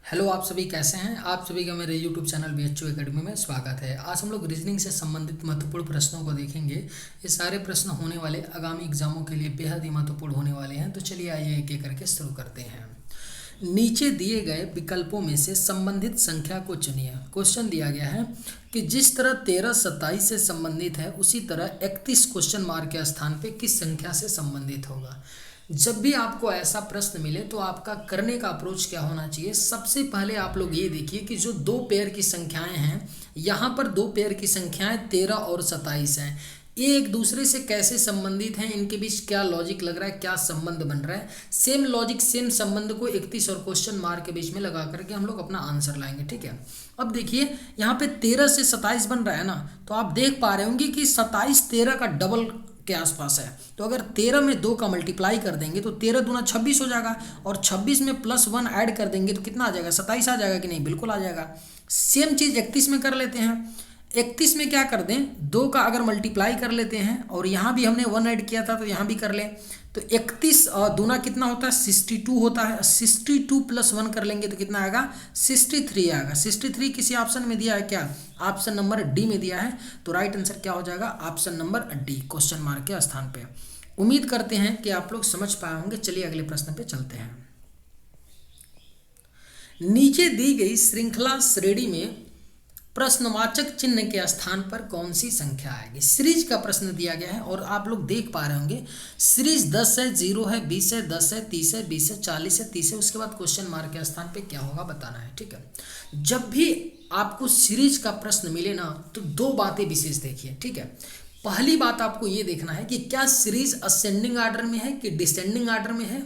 Hello, आप सभी कैसे हैं। आप सभी का मेरे यूट्यूब चैनल BHU एकेडमी में स्वागत है। आज हम लोग रीजनिंग से संबंधित महत्वपूर्ण प्रश्नों को देखेंगे। ये सारे प्रश्न होने वाले आगामी एग्जामों के लिए बेहद ही महत्वपूर्ण होने वाले हैं। तो चलिए आइए एक एक करके शुरू करते हैं। नीचे दिए गए विकल्पों में से संबंधित संख्या को चुनिए। क्वेश्चन दिया गया है कि जिस तरह 13 27 से संबंधित है उसी तरह 31 क्वेश्चन मार्क के स्थान पे किस संख्या से संबंधित होगा। जब भी आपको ऐसा प्रश्न मिले तो आपका करने का अप्रोच क्या होना चाहिए। सबसे पहले आप लोग ये देखिए कि जो दो पेयर की संख्याएं हैं, यहाँ पर दो पेयर की संख्याएं 13 और 27 हैं। ये एक दूसरे से कैसे संबंधित हैं, इनके बीच क्या लॉजिक लग रहा है, क्या संबंध बन रहा है। सेम लॉजिक सेम संबंध को 31 और क्वेश्चन मार्क के बीच में लगा करके हम लोग अपना आंसर लाएंगे। ठीक है, अब देखिए यहाँ पे 13 से 27 बन रहा है ना, तो आप देख पा रहे होंगे कि 27 13 का डबल के आसपास है। तो अगर 13 में 2 का मल्टीप्लाई कर देंगे तो 13 दूना 26 हो जाएगा, और 26 में +1 ऐड कर देंगे तो कितना आ जाएगा, 27 आ जाएगा कि नहीं, बिल्कुल आ जाएगा। सेम चीज़ 31 में कर लेते हैं। 31 में क्या कर दें, 2 का अगर मल्टीप्लाई कर लेते हैं, और यहाँ भी हमने 1 ऐड किया था तो यहाँ भी कर लें। तो 31 दूना कितना होता है, 62 होता है। 62 + 1 कर लेंगे तो कितना आएगा, 63 आएगा। 63 किसी ऑप्शन में दिया है क्या, ऑप्शन नंबर डी में दिया है। तो राइट आंसर क्या हो जाएगा, option number D, question mark के स्थान पे। उम्मीद करते हैं कि आप लोग समझ पाए होंगे। चलिए अगले प्रश्न पे चलते हैं। नीचे दी गई श्रृंखला श्रेणी में प्रश्नवाचक चिन्ह के स्थान पर कौन सी संख्या आएगी। सीरीज का प्रश्न दिया गया है और आप लोग देख पा रहे होंगे सीरीज 10 है, 0 है, 20 है, 10 है, 30 है, 20 है, 40 है, 30 है। उसके बाद क्वेश्चन मार्क के स्थान पे क्या होगा बताना है। ठीक है, जब भी आपको सीरीज का प्रश्न मिले ना तो दो बातें विशेष देखिए। ठीक है, पहली बात आपको ये देखना है कि क्या सीरीज असेंडिंग ऑर्डर में है कि डिसेंडिंग ऑर्डर में है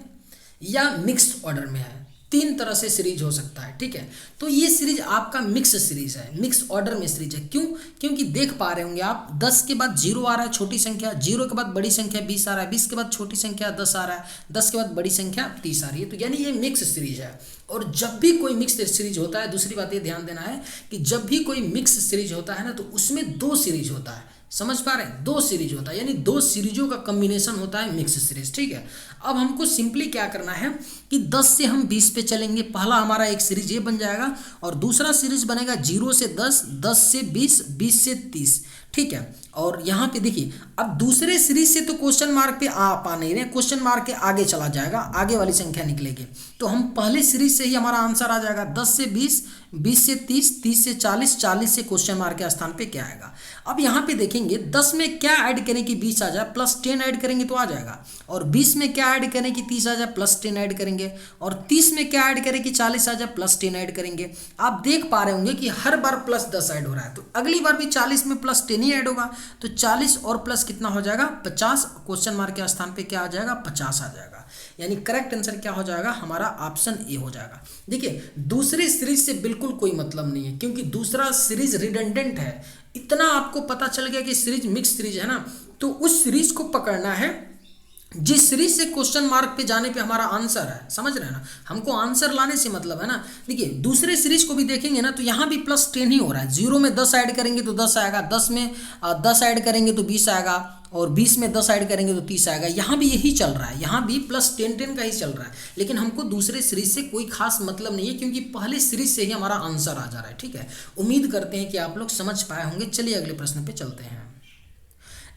या मिक्स्ड ऑर्डर में है। तीन तरह से सीरीज हो सकता है। ठीक है, तो ये सीरीज आपका मिक्स सीरीज है, मिक्स ऑर्डर में सीरीज है। क्यों, क्योंकि देख पा रहे होंगे आप 10 के बाद 0 आ रहा है, छोटी संख्या, 0 के बाद बड़ी संख्या 20 आ रहा है, 20 के बाद छोटी संख्या 10 आ रहा है, 10 के बाद बड़ी संख्या 30 आ रही है। तो यानी ये मिक्स सीरीज है। और जब भी कोई मिक्स सीरीज होता है, दूसरी बात ये ध्यान देना है कि जब भी कोई मिक्स सीरीज होता है ना तो उसमें दो सीरीज होता है। समझ पा रहे हैं, दो सीरीज होता है, यानी दो सीरीजों का कॉम्बिनेशन होता है मिक्स सीरीज। ठीक है, अब हमको सिंपली क्या करना है कि 10 से हम 20 पे चलेंगे। पहला हमारा एक सीरीज ये बन जाएगा और दूसरा सीरीज बनेगा 0 से 10, 10 से 20, 20 से 30। ठीक है, और यहाँ पे देखिए अब दूसरे सीरीज से तो क्वेश्चन मार्क पे आ पा नहीं रहे, क्वेश्चन मार्क के आगे चला जाएगा, आगे वाली संख्या निकलेगी। तो हम पहले सीरीज से ही हमारा आंसर आ जाएगा 10 से 20, 20 से 30, 30 से 40, 40 से क्वेश्चन मार्क के स्थान पे क्या आएगा। अब यहाँ पे देखेंगे 10 में क्या ऐड करें कि 20 आ जाए, +10 ऐड करेंगे तो आ जाएगा। और 20 में क्या ऐड करें कि 30 आ जाए, +10 ऐड करेंगे। और 30 में क्या ऐड करें कि 40 आ जाए, +10 ऐड करेंगे। आप देख पा रहे होंगे कि हर बार +10 ऐड हो रहा है, तो अगली बार भी 40 में +10 ही ऐड होगा। तो 40 और प्लस कितना हो जाएगा, 50। क्वेश्चन मार्क के स्थान पे क्या आ जाएगा, 50 आ जाएगा। यानी करेक्ट आंसर क्या हो जाएगा, हमारा ऑप्शन ए हो जाएगा। देखिए दूसरी सीरीज से बिल्कुल कोई मतलब नहीं है, क्योंकि दूसरा सीरीज रिडंडेंट है। इतना आपको पता चल गया कि सीरीज मिक्स सीरीज है ना, तो उस सीरीज को पकड़ना है जिस सीरीज से क्वेश्चन मार्क पे जाने पे हमारा आंसर है। समझ रहे हैं ना, हमको आंसर लाने से मतलब है ना। देखिए दूसरे सीरीज को भी देखेंगे ना तो यहाँ भी +10 ही हो रहा है। 0 में 10 ऐड करेंगे तो 10 आएगा, 10 में 10 ऐड करेंगे तो 20 आएगा, और 20 में 10 ऐड करेंगे तो 30 आएगा। यहाँ भी यही चल रहा है, यहाँ भी +10 का ही चल रहा है। लेकिन हमको दूसरे सीरीज से कोई खास मतलब नहीं है, क्योंकि पहले सीरीज से ही हमारा आंसर आ जा रहा है। ठीक है, उम्मीद करते हैं कि आप लोग समझ पाए होंगे। चलिए अगले प्रश्न पे चलते हैं।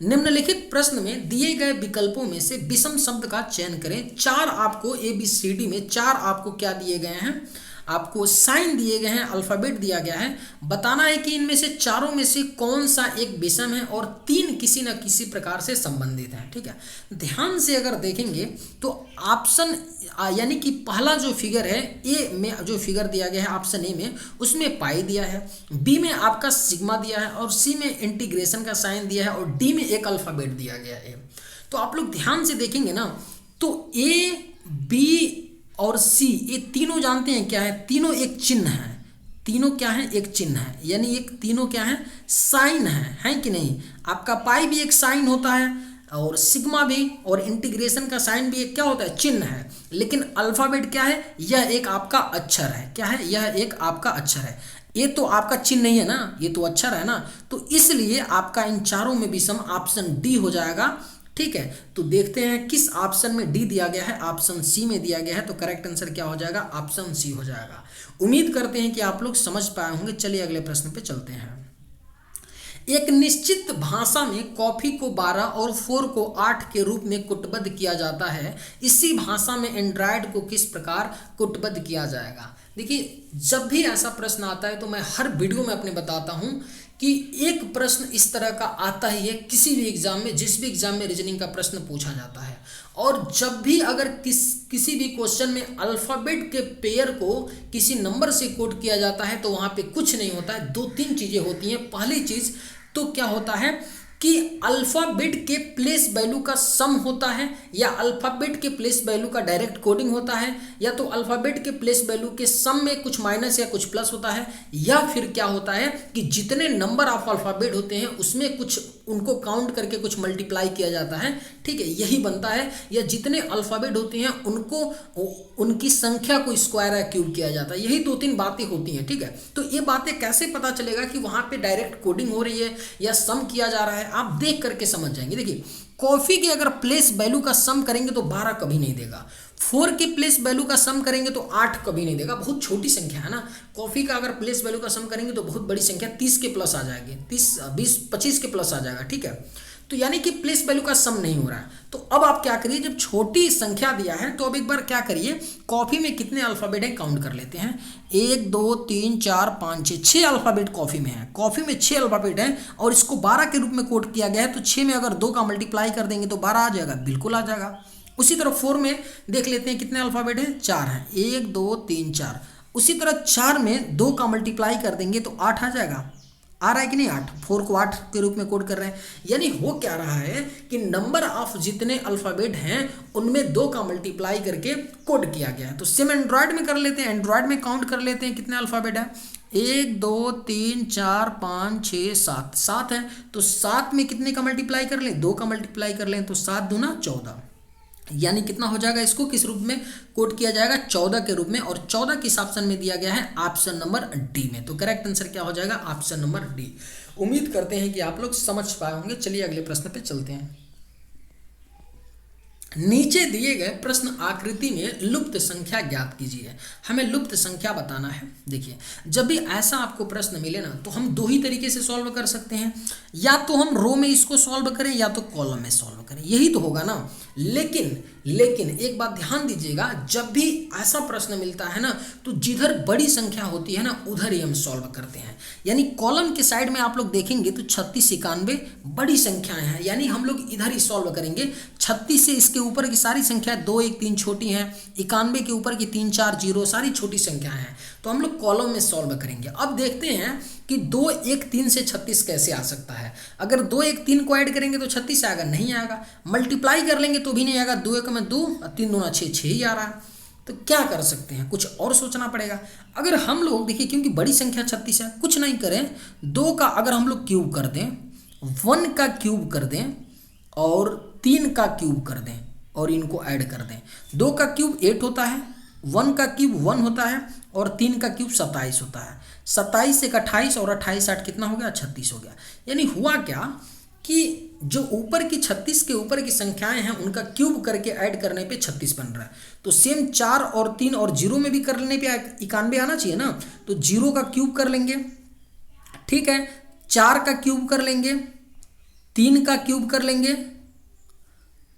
निम्नलिखित प्रश्न में दिए गए विकल्पों में से विषम शब्द का चयन करें। चार आपको ABCD में चार आपको क्या दिए गए हैं, आपको साइन दिए गए हैं, अल्फाबेट दिया गया है। बताना है कि इनमें से चारों में से कौन सा एक विषम है और तीन किसी न किसी प्रकार से संबंधित है। ठीक है, ध्यान से अगर देखेंगे तो ऑप्शन यानी कि पहला जो फिगर है ए में, जो फिगर दिया गया है ऑप्शन ए में, उसमें पाई दिया है, बी में आपका सिग्मा दिया है, और सी में इंटीग्रेशन का साइन दिया है, और डी में एक अल्फाबेट दिया गया है। तो आप लोग ध्यान से देखेंगे ना तो ए, बी और सी, ये तीनों जानते हैं क्या है, तीनों एक चिन्ह है। तीनों क्या है, एक चिन्ह है, यानी एक तीनों क्या है, साइन है कि नहीं। आपका पाई भी एक साइन होता है, और सिग्मा भी, और इंटीग्रेशन का साइन भी एक क्या होता है, चिन्ह है। लेकिन अल्फाबेट क्या है, यह एक आपका अक्षर है। क्या है, यह एक आपका अक्षर है। ये तो आपका चिन्ह नहीं है ना, ये तो अक्षर है ना। तो इसलिए आपका इन चारों में विषम ऑप्शन डी हो जाएगा। ठीक है, तो देखते हैं किस ऑप्शन में डी दिया गया है, ऑप्शन सी में दिया गया है, तो करेक्ट आंसर क्या हो जाएगा, ऑप्शन सी हो जाएगा। उम्मीद करते हैं कि आप लोग समझ पाए होंगे। चलिए अगले प्रश्न पे चलते हैं। एक निश्चित भाषा में कॉफी को 12 और 4 को 8 के रूप में कुटबद्ध किया जाता है, इसी भाषा में एंड्रॉयड को किस प्रकार कुटबद्ध किया जाएगा। देखिए, जब भी ऐसा प्रश्न आता है तो मैं हर वीडियो में अपने बताता हूं कि एक प्रश्न इस तरह का आता ही है किसी भी एग्जाम में, जिस भी एग्जाम में रीजनिंग का प्रश्न पूछा जाता है। और जब भी अगर किसी भी क्वेश्चन में अल्फ़ाबेट के पेयर को किसी नंबर से कोड किया जाता है तो वहाँ पे कुछ नहीं होता है, 2-3 चीज़ें होती हैं। पहली चीज़ तो क्या होता है कि अल्फ़ाबेट के प्लेस वैल्यू का सम होता है, या अल्फ़ाबेट के प्लेस वैल्यू का डायरेक्ट कोडिंग होता है, या तो अल्फ़ाबेट के प्लेस वैल्यू के सम में कुछ माइनस या कुछ प्लस होता है, या फिर क्या होता है कि जितने नंबर ऑफ अल्फ़ाबेट होते हैं उसमें कुछ उनको काउंट करके कुछ मल्टीप्लाई किया जाता है। ठीक है, यही बनता है। या जितने अल्फ़ाबेट होते हैं उनको उनकी संख्या को स्क्वायर या क्यूब किया जाता है। यही 2-3 बातें होती हैं। ठीक है, तो ये बातें कैसे पता चलेगा कि वहाँ पे डायरेक्ट कोडिंग हो रही है या सम किया जा रहा है, आप देख करके समझ जाएंगे। देखिए, कॉफ़ी के अगर प्लेस वैल्यू का सम करेंगे तो 12 कभी नहीं देगा, 4 के प्लेस वैल्यू का सम करेंगे तो 8 कभी नहीं देगा, बहुत छोटी संख्या है ना। कॉफ़ी का अगर प्लेस वैल्यू का सम करेंगे तो बहुत बड़ी संख्या 30 के प्लस आ जाएगी, 30, 20, 25 के प्लस आ जाएगा। ठीक है, तो यानी कि प्लेस वैल्यू का सम नहीं हो रहा है। तो अब आप क्या करिए, जब छोटी संख्या दिया है तो अब एक बार क्या करिए, कॉफ़ी में कितने अल्फ़ाबेट हैं काउंट कर लेते हैं। 1 2 3 4 5 6, 6 अल्फ़ाबेट कॉफ़ी में है। कॉफ़ी में 6 अल्फ़ाबेट हैं और इसको 12 के रूप में कोड किया गया है, तो 6 में अगर 2 का मल्टीप्लाई कर देंगे तो 12 आ जाएगा, बिल्कुल आ जाएगा। उसी तरह 4 में देख लेते हैं कितने अल्फ़ाबेट हैं, 4 हैं, 1 2 3 4। उसी तरह 4 में 2 का मल्टीप्लाई कर देंगे तो 8 आ जाएगा। आ रहा है कि नहीं, 8, 4 को 8 के रूप में कोड कर रहे हैं। यानी हो क्या रहा है कि नंबर ऑफ जितने अल्फ़ाबेट हैं उनमें 2 का मल्टीप्लाई करके कोड किया गया है। तो सेम एंड्रॉयड में कर लेते हैं, एंड्रॉयड में काउंट कर लेते हैं कितने अल्फ़ाबेट है। 1 2 3 4 5 6 7, 7 है, तो 7 में कितने का मल्टीप्लाई कर लें, 2 का मल्टीप्लाई कर लें, तो 7 दूना 14। यानी कितना हो जाएगा, इसको किस रूप में कोड किया जाएगा, 14 के रूप में। और 14 किस ऑप्शन में दिया गया है, ऑप्शन नंबर डी में। तो करेक्ट आंसर क्या हो जाएगा, ऑप्शन नंबर डी। उम्मीद करते हैं कि आप लोग समझ पाए होंगे। चलिए अगले प्रश्न पे चलते हैं। नीचे दिए गए प्रश्न आकृति में लुप्त संख्या ज्ञात कीजिए। हमें लुप्त संख्या बताना है। देखिए, जब भी ऐसा आपको प्रश्न मिले ना तो हम 2 ही तरीके से सॉल्व कर सकते हैं, या तो हम रो में इसको सॉल्व करें या तो कॉलम में सॉल्व करें, यही तो होगा ना। लेकिन एक बात ध्यान दीजिएगा, जब भी ऐसा प्रश्न मिलता है ना तो जिधर बड़ी संख्या होती है ना उधर ही हम सॉल्व करते हैं। यानी कॉलम के साइड में आप लोग देखेंगे तो 36 91 बड़ी संख्याएं हैं, यानी हम लोग इधर ही सॉल्व करेंगे। 36 से इसके ऊपर की सारी संख्या 2 1 3 छोटी हैं, 91 के ऊपर की 3 4 0 सारी छोटी संख्याएं हैं, तो हम लोग कॉलम में सॉल्व करेंगे। अब देखते हैं कि 2 1 3 से 36 कैसे आ सकता है। अगर 2 1 3 को ऐड करेंगे तो 36 आएगा, नहीं आएगा। मल्टीप्लाई कर लेंगे तो भी नहीं आएगा, 2 1 में 2, 3 दूना 6, 6 ही आ रहा है। तो क्या कर सकते हैं, कुछ और सोचना पड़ेगा। अगर हम लोग देखिए, क्योंकि बड़ी संख्या 36 है, कुछ नहीं करें, 2 का अगर हम लोग क्यूब कर दें, 1 का क्यूब कर दें और 3 का क्यूब कर दें और इनको ऐड कर दें। 2 का क्यूब 8 होता है, 1 का क्यूब 1 होता है और 3 का क्यूब 27 होता है। 27 एक 28 और 28 8 कितना हो गया, 36 हो गया। यानी हुआ क्या कि जो ऊपर की 36 के ऊपर की संख्याएं हैं उनका क्यूब करके ऐड करने पे 36 बन रहा है। तो सेम 4 और 3 और 0 में भी कर लेने पे 91 आना चाहिए ना। तो 0 का क्यूब कर लेंगे, ठीक है, 4 का क्यूब कर लेंगे, 3 का क्यूब कर लेंगे,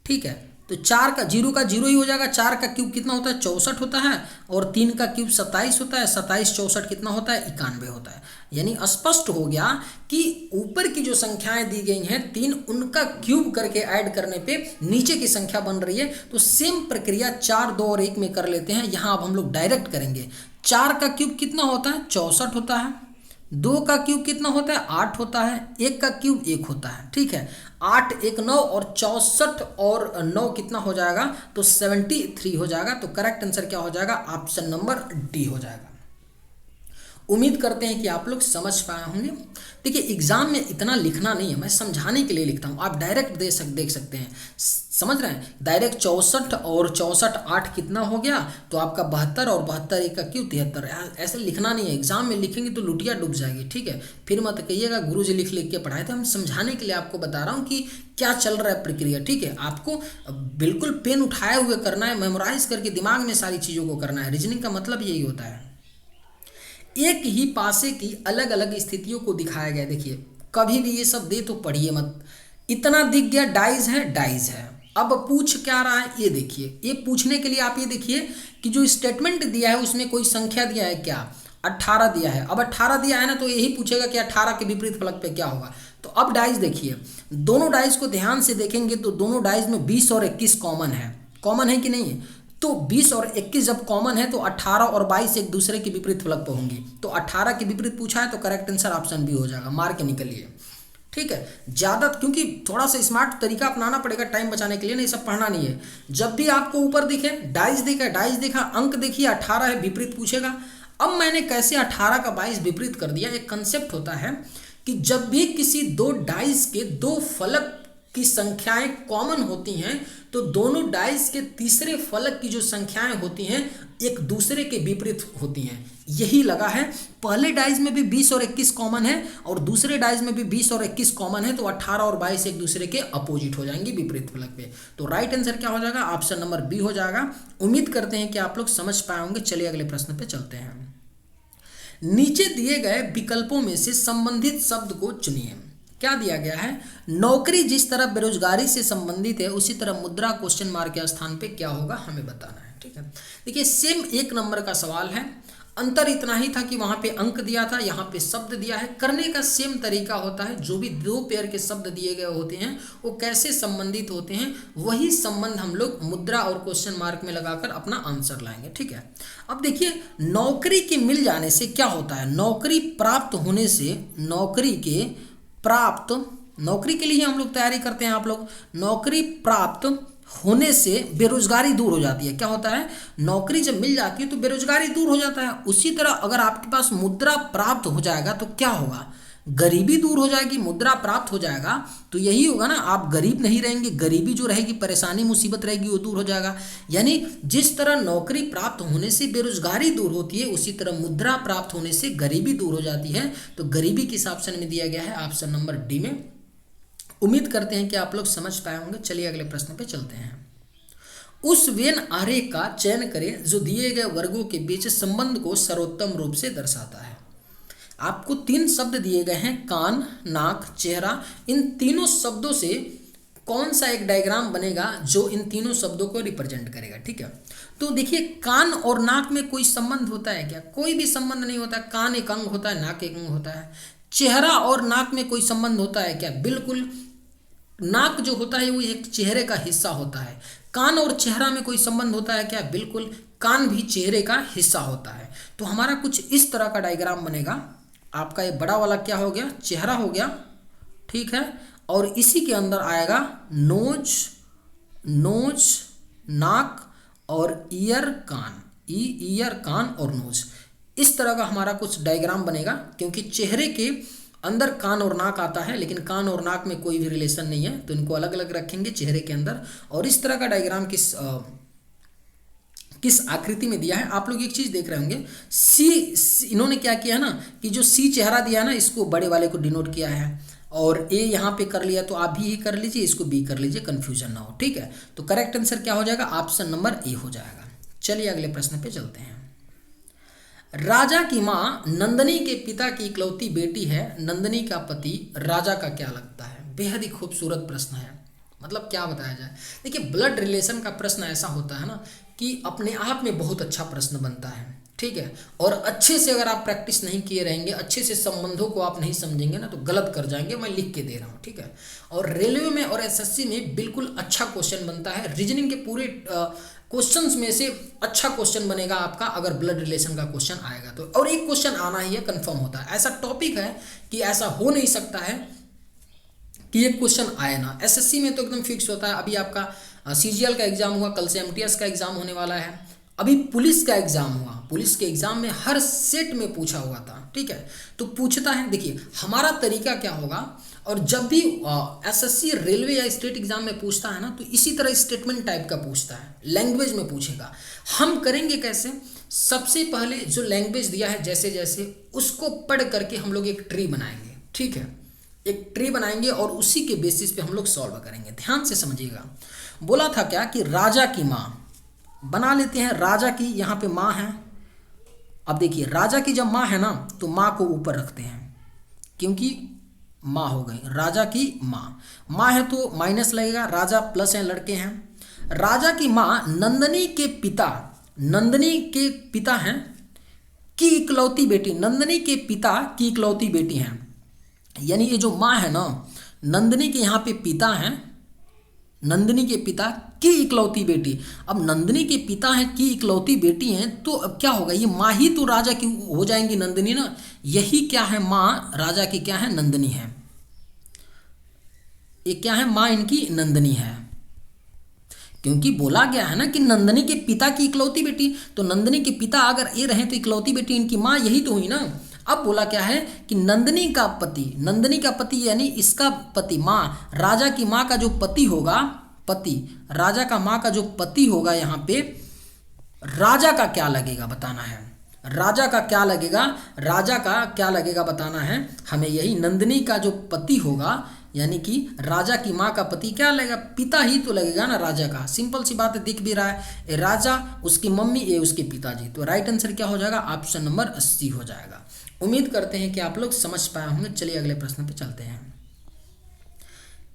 ठीक है। तो 4 का 0 का 0 ही हो जाएगा। 4 का क्यूब कितना होता है, 64 होता है, और 3 का क्यूब 27 होता है। 27 64 कितना होता है, 91 होता है। यानी स्पष्ट हो गया कि ऊपर की जो संख्याएं दी गई हैं 3, उनका क्यूब करके ऐड करने पे नीचे की संख्या बन रही है। तो सेम प्रक्रिया 4 2 और 1 में कर लेते हैं। यहाँ अब हम लोग डायरेक्ट करेंगे। 4 का क्यूब कितना होता है, 64 होता है। 2 का क्यूब कितना होता है, 8 होता है। 1 का क्यूब 1 होता है, ठीक है। 8 1 9 और 64 और 9 कितना हो जाएगा, तो 73 हो जाएगा। तो करेक्ट आंसर क्या हो जाएगा, ऑप्शन नंबर डी हो जाएगा। उम्मीद करते हैं कि आप लोग समझ पाए होंगे। देखिए एग्जाम में इतना लिखना नहीं है, मैं समझाने के लिए लिखता हूँ। आप डायरेक्ट देख सकते हैं, समझ रहे हैं। डायरेक्ट 64 और 64 8 कितना हो गया, तो आपका 72 और 72 1 का क्यों 73। ऐसे लिखना नहीं है, एग्जाम में लिखेंगे तो लुटिया डूब जाएगी, ठीक है। फिर मत कहिएगा गुरुजी लिख लिख के पढ़ाए थे, हम समझाने के लिए आपको बता रहा हूँ कि क्या चल रहा है प्रक्रिया, ठीक है। आपको बिल्कुल पेन उठाए हुए करना है, मेमोराइज करके दिमाग में सारी चीज़ों को करना है। रीजनिंग का मतलब यही होता है। एक ही पासे की अलग अलग स्थितियों को दिखाया गया। देखिए कभी भी ये सब दे तो पढ़िए मत, इतना दिख गया डाइज है, डाइज है। अब पूछ क्या रहा है ये देखिए, ये पूछने के लिए आप ये देखिए कि जो स्टेटमेंट दिया है उसमें कोई संख्या दिया है क्या, 18 दिया है। अब 18 दिया है ना, तो यही पूछेगा कि 18 के विपरीत फलक पे क्या होगा। तो अब डाइज देखिए, दोनों डाइज को ध्यान से देखेंगे तो दोनों डाइज में 20 और 21 कॉमन है। कॉमन है कि नहीं है? तो 20 और 21 जब कॉमन है तो 18 और 22 एक दूसरे के विपरीत फलक पर होंगी। तो 18 के विपरीत पूछा है तो करेक्ट आंसर ऑप्शन बी हो जाएगा, मार के निकलिए, ठीक है। ज़्यादा क्योंकि थोड़ा सा स्मार्ट तरीका अपनाना पड़ेगा टाइम बचाने के लिए, नहीं सब पढ़ना नहीं है। जब भी आपको ऊपर दिखे डाइज देखा अंक देखिए 18 है, विपरीत पूछेगा। अब मैंने कैसे 18 का 22 विपरीत कर दिया, एक कंसेप्ट होता है कि जब भी किसी दो डाइज के दो फलक की संख्याएं कॉमन होती हैं तो दोनों डाइस के तीसरे फलक की जो संख्याएं होती हैं एक दूसरे के विपरीत होती हैं। यही लगा है, पहले डाइस में भी 20 और 21 कॉमन है और दूसरे डाइस में भी 20 और 21 कॉमन है, तो 18 और 22 एक दूसरे के अपोजिट हो जाएंगे विपरीत फलक पे। तो राइट आंसर क्या हो जाएगा, ऑप्शन नंबर बी हो जाएगा। उम्मीद करते हैं कि आप लोग समझ पाए होंगे। चलिए अगले प्रश्न पे चलते हैं। नीचे दिए गए विकल्पों में से संबंधित शब्द को चुनिए। क्या दिया गया है, नौकरी जिस तरह बेरोजगारी से संबंधित है उसी तरह मुद्रा क्वेश्चन मार्क के स्थान पे क्या होगा हमें बताना है, ठीक है। देखिए सेम 1 नंबर का सवाल है, अंतर इतना ही था कि वहां पे अंक दिया था, यहाँ पे शब्द दिया है। करने का सेम तरीका होता है, जो भी दो पेयर के शब्द दिए गए होते हैं वो कैसे संबंधित होते हैं वही संबंध हम लोग मुद्रा और क्वेश्चन मार्क में लगाकर अपना आंसर लाएंगे, ठीक है। अब देखिए नौकरी के मिल जाने से क्या होता है, नौकरी प्राप्त होने से, नौकरी के लिए हम लोग तैयारी करते हैं। आप लोग नौकरी प्राप्त होने से बेरोजगारी दूर हो जाती है। क्या होता है, नौकरी जब मिल जाती है तो बेरोजगारी दूर हो जाता है। उसी तरह अगर आपके पास मुद्रा प्राप्त हो जाएगा तो क्या होगा, गरीबी दूर हो जाएगी। मुद्रा प्राप्त हो जाएगा तो यही होगा ना, आप गरीब नहीं रहेंगे, गरीबी जो रहेगी, परेशानी मुसीबत रहेगी वो दूर हो जाएगा। यानी जिस तरह नौकरी प्राप्त होने से बेरोजगारी दूर होती है उसी तरह मुद्रा प्राप्त होने से गरीबी दूर हो जाती है। तो गरीबी किस ऑप्शन में दिया गया है, ऑप्शन नंबर डी में। उम्मीद करते हैं कि आप लोग समझ पाए होंगे। चलिए अगले प्रश्न पे चलते हैं। उस वेन आरेख का चयन करें जो दिए गए वर्गों के बीच संबंध को सर्वोत्तम रूप से दर्शाता है। आपको 3 शब्द दिए गए हैं, कान, नाक, चेहरा। इन तीनों शब्दों से कौन सा एक डायग्राम बनेगा जो इन तीनों शब्दों को रिप्रेजेंट करेगा, ठीक है। तो देखिए कान और नाक में कोई संबंध होता है क्या, कोई भी संबंध नहीं होता। कान एक अंग होता है, नाक एक अंग होता है। चेहरा और नाक में कोई संबंध होता है क्या, बिल्कुल। नाक जो होता है वो एक चेहरे का हिस्सा होता है। कान और चेहरा में कोई संबंध होता है क्या, बिल्कुल। कान भी चेहरे का हिस्सा होता है। तो हमारा कुछ इस तरह का डायग्राम बनेगा। आपका ये बड़ा वाला क्या हो गया, चेहरा हो गया, ठीक है। और इसी के अंदर आएगा नोज, नाक और ईयर, कान, ईयर, कान और नोज। इस तरह का हमारा कुछ डायग्राम बनेगा, क्योंकि चेहरे के अंदर कान और नाक आता है लेकिन कान और नाक में कोई भी रिलेशन नहीं है, तो इनको अलग अलग रखेंगे चेहरे के अंदर। और इस तरह का डायग्राम किस आकृति में दिया है, आप लोग एक चीज देख रहे होंगे। सी इन्होंने क्या किया है ना कि जो सी चेहरा दिया है ना, इसको बड़े वाले को डिनोट किया है और ए यहाँ पे कर लिया, तो आप भी कर लीजिए, इसको बी कर लीजिए, कंफ्यूजन ना हो, ठीक है। तो करेक्ट आंसर क्या हो जाएगा, ऑप्शन नंबर ए हो जाएगा। चलिए अगले प्रश्न पे चलते हैं। राजा की माँ नंदनी के पिता की इकलौती बेटी है, नंदनी का पति राजा का क्या लगता है। बेहद ही खूबसूरत प्रश्न है, मतलब क्या बताया जाए। देखिए ब्लड रिलेशन का प्रश्न ऐसा होता है ना कि अपने आप में बहुत अच्छा प्रश्न बनता है, ठीक है। और अच्छे से अगर आप प्रैक्टिस नहीं किए रहेंगे, अच्छे से संबंधों को आप नहीं समझेंगे ना, तो गलत कर जाएंगे। मैं लिख के दे रहा हूँ, ठीक है। और रेलवे में और एसएससी में बिल्कुल अच्छा क्वेश्चन बनता है। रीजनिंग के पूरे क्वेश्चंस में से अच्छा क्वेश्चन बनेगा आपका अगर ब्लड रिलेशन का क्वेश्चन आएगा तो। और एक क्वेश्चन आना ही है, कंफर्म होता है। ऐसा टॉपिक है कि ऐसा हो नहीं सकता है कि ये क्वेश्चन आए ना। एसएससी में तो एकदम फिक्स होता है। अभी आपका सीजीएल का एग्जाम हुआ, कल से एमटीएस का एग्जाम होने वाला है अभी पुलिस का एग्जाम हुआ, पुलिस के एग्जाम में हर सेट में पूछा हुआ था, ठीक है। तो पूछता है, देखिए हमारा तरीका क्या होगा, और जब भी एसएससी रेलवे या स्टेट एग्जाम में पूछता है ना, तो इसी तरह स्टेटमेंट टाइप का पूछता है, लैंग्वेज में पूछेगा। हम करेंगे कैसे, सबसे पहले जो लैंग्वेज दिया है जैसे जैसे उसको पढ़ करके हम लोग एक ट्री बनाएंगे, ठीक है, एक ट्री बनाएंगे और उसी के बेसिस पे हम लोग सॉल्व करेंगे। ध्यान से समझिएगा, बोला था क्या कि राजा की माँ, बना लेते हैं राजा की, यहाँ पे माँ है। अब देखिए राजा की जब माँ है ना, तो माँ को ऊपर रखते हैं, क्योंकि माँ हो गई, राजा की माँ, माँ है तो माइनस लगेगा, राजा प्लस है, लड़के हैं। राजा की माँ नंदनी के पिता, नंदनी के पिता हैं की इकलौती बेटी, नंदनी के पिता की इकलौती बेटी हैं। यानी ये जो माँ है ना, नंदनी के यहाँ पे पिता हैं, नंदनी के पिता की इकलौती बेटी। अब नंदनी के पिता हैं की इकलौती बेटी हैं, तो अब क्या होगा, ये माँ ही तो राजा की हो जाएंगी, नंदनी ना, यही क्या है, माँ राजा की क्या है, नंदनी है। ये क्या है, माँ इनकी नंदनी है, क्योंकि बोला गया है ना कि नंदनी के पिता की इकलौती बेटी, तो नंदनी के पिता अगर ये रहे तो इकलौती बेटी इनकी माँ यही तो हुई ना। अब बोला क्या है कि नंदनी का पति, नंदनी का पति यानी इसका पति, माँ राजा की माँ का जो पति होगा, पति राजा का माँ का जो पति होगा, यहाँ पे राजा का क्या लगेगा बताना है, राजा का क्या लगेगा, राजा का क्या लगेगा बताना है हमें। यही नंदनी का जो पति होगा, यानी कि राजा की माँ का पति क्या लगेगा, पिता ही तो लगेगा ना राजा का। सिंपल सी बात है, दिख भी रहा है, ए राजा उसकी मम्मी, ये उसके पिताजी। तो राइट आंसर क्या हो जाएगा, ऑप्शन नंबर सी हो जाएगा। उम्मीद करते हैं कि आप लोग समझ पाए होंगे। चलिए अगले प्रश्न पे चलते हैं।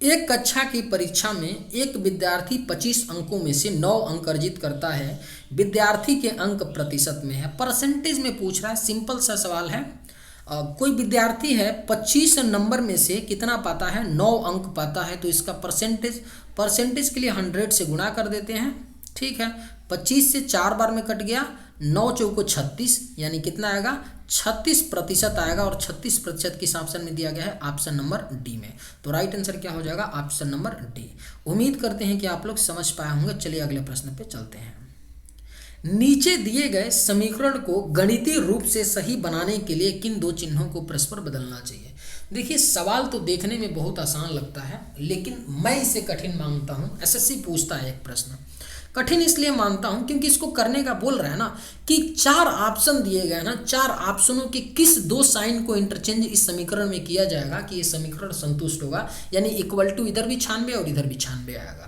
एक कक्षा की परीक्षा में एक विद्यार्थी 25 अंकों में से 9 अंक अर्जित करता है, विद्यार्थी के अंक प्रतिशत में है, परसेंटेज में पूछ रहा है। सिंपल सा सवाल है, कोई विद्यार्थी है 25 नंबर में से कितना पाता है, 9 अंक पाता है, तो इसका परसेंटेज के लिए 100 से गुणा कर देते हैं, ठीक है। 25 से 4 बार में कट गया, 9 चौको 36, यानी कितना आएगा, 36% आएगा, और 36% किस ऑप्शन में दिया गया है, ऑप्शन नंबर डी में। तो राइट आंसर क्या हो जाएगा, ऑप्शन नंबर डी। उम्मीद करते हैं कि आप लोग समझ पाए होंगे। चलिए अगले प्रश्न पे चलते हैं। नीचे दिए गए समीकरण को गणितीय रूप से सही बनाने के लिए किन 2 चिन्हों को परस्पर बदलना चाहिए। देखिए सवाल तो देखने में बहुत आसान लगता है, लेकिन मैं इसे कठिन मानता हूँ। एसएससी पूछता है एक प्रश्न, कठिन इसलिए मानता हूं क्योंकि इसको करने का बोल रहा है ना कि 4 ऑप्शन दिए गए ना, 4 ऑप्शनों के किस 2 साइन को इंटरचेंज इस समीकरण में किया जाएगा कि ये समीकरण संतुष्ट होगा, यानी इक्वल टू इधर भी 96 और इधर भी 96 आएगा।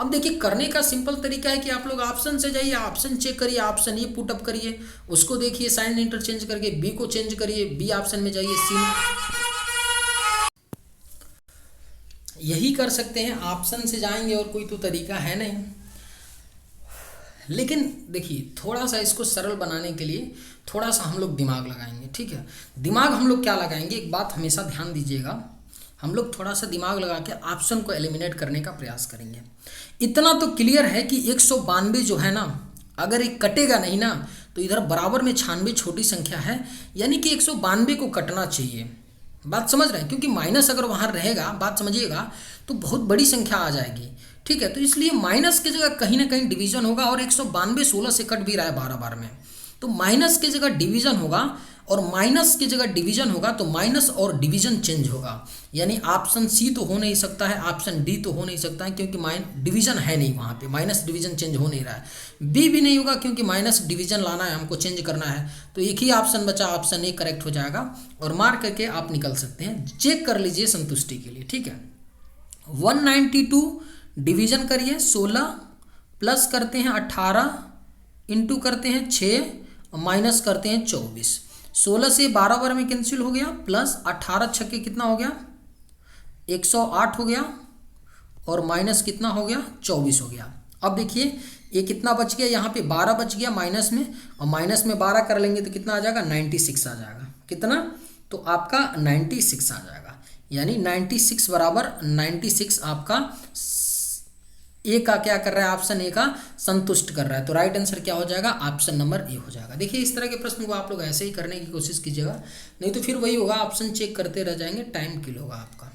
अब देखिए करने का सिंपल तरीका है कि आप लोग ऑप्शन से जाइए, ऑप्शन चेक करिए, ऑप्शन ए पुट अप करिए, उसको देखिए साइन इंटरचेंज करके बी को चेंज करिए, बी ऑप्शन में जाइए, सी में, यही कर सकते हैं। ऑप्शन से जाएंगे और कोई तो तरीका है नहीं। लेकिन देखिए थोड़ा सा इसको सरल बनाने के लिए थोड़ा सा हम लोग दिमाग लगाएंगे, ठीक है। दिमाग हम लोग क्या लगाएंगे, एक बात हमेशा ध्यान दीजिएगा, हम लोग थोड़ा सा दिमाग लगा के ऑप्शन को एलिमिनेट करने का प्रयास करेंगे। इतना तो क्लियर है कि 192 जो है ना, अगर एक कटेगा नहीं ना, तो इधर बराबर में 96 छोटी संख्या है, यानी कि 192 को कटना चाहिए। बात समझ रहे हैं, क्योंकि माइनस अगर वहाँ रहेगा, बात समझिएगा, तो बहुत बड़ी संख्या आ जाएगी, ठीक है। तो इसलिए माइनस की जगह कहीं ना कहीं डिवीजन होगा, और 192 16 से कट भी रहा है 12 बार में, तो माइनस की जगह डिवीजन होगा, और माइनस की जगह डिवीजन होगा तो माइनस और डिवीजन चेंज होगा। यानी ऑप्शन सी तो हो नहीं सकता है, ऑप्शन डी तो हो नहीं सकता है, क्योंकि डिवीजन है नहीं वहाँ पे, माइनस डिवीजन चेंज हो नहीं रहा है। बी भी नहीं होगा क्योंकि माइनस डिवीजन लाना है, हमको चेंज करना है। तो एक ही ऑप्शन बचा, ऑप्शन ए करेक्ट हो जाएगा, और मार्क करके आप निकल सकते हैं। चेक कर लीजिए संतुष्टि के लिए, ठीक है। 192 डिवीजन करिए 16, प्लस करते हैं 18, इंटू करते हैं 6, माइनस करते हैं 24। 16 से 12 बार में कैंसिल हो गया, प्लस 18 छक्के कितना हो गया, 108 हो गया, और माइनस कितना हो गया, 24 हो गया। अब देखिए ये कितना बच गया, यहाँ पे 12 बच गया माइनस में, और माइनस में 12 कर लेंगे तो कितना आ जाएगा, 96 आ जाएगा। कितना, तो आपका 96 आ जाएगा, यानी 96 बराबर 96 आपका ए का क्या कर रहा है, ऑप्शन ए का संतुष्ट कर रहा है। तो राइट आंसर क्या हो जाएगा, ऑप्शन नंबर ए हो जाएगा। देखिए इस तरह के प्रश्न को आप लोग ऐसे ही करने की कोशिश कीजिएगा, नहीं तो फिर वही होगा, ऑप्शन चेक करते रह जाएंगे, टाइम किल होगा आपका।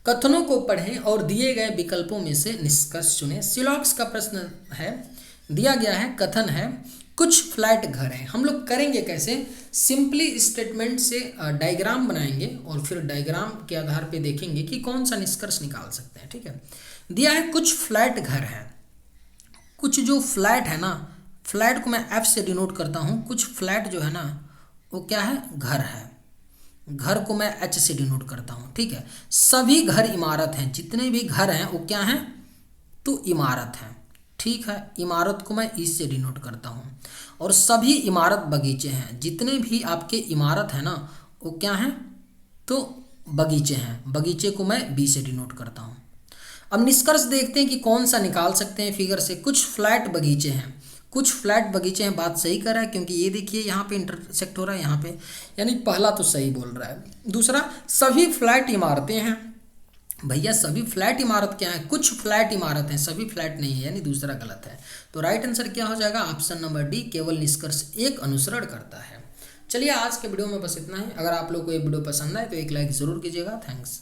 कथनों को पढ़ें और दिए गए विकल्पों में से निष्कर्ष चुनें। सिलॉक्स का प्रश्न है दिया गया है, कथन है कुछ फ्लैट घर हैं। हम लोग करेंगे कैसे, सिंपली स्टेटमेंट से डायग्राम बनाएंगे और फिर डायग्राम के आधार पे देखेंगे कि कौन सा निष्कर्ष निकाल सकते हैं। ठीक है, दिया है कुछ फ्लैट घर हैं। कुछ जो फ्लैट है ना, फ्लैट को मैं एफ से डिनोट करता हूँ। कुछ फ्लैट जो है ना वो क्या है, घर है। घर को मैं एच से डिनोट करता हूँ। ठीक है, सभी घर इमारत हैं। जितने भी घर हैं वो क्या हैं, तो इमारत हैं। ठीक है, इमारत को मैं इस से डिनोट करता हूँ। और सभी इमारत बगीचे हैं। जितने भी आपके इमारत है ना वो क्या हैं, तो बगीचे हैं। बगीचे को मैं बी से डिनोट करता हूँ। अब निष्कर्ष देखते हैं कि कौन सा निकाल सकते हैं फिगर से। कुछ फ्लैट बगीचे हैं, कुछ फ्लैट बगीचे हैं, बात सही कर रहा है क्योंकि ये देखिए यहाँ पे इंटरसेक्ट हो रहा है यहाँ पे, यानी पहला तो सही बोल रहा है। दूसरा, सभी फ्लैट इमारतें हैं। भैया सभी फ्लैट इमारत क्या है, कुछ फ्लैट इमारत हैं, सभी फ्लैट नहीं है, यानी दूसरा गलत है। तो राइट आंसर क्या हो जाएगा, ऑप्शन नंबर डी, केवल निष्कर्ष एक अनुसरण करता है। चलिए आज के वीडियो में बस इतना ही। अगर आप लोग को ये वीडियो पसंद आए तो एक लाइक ज़रूर कीजिएगा। थैंक्स।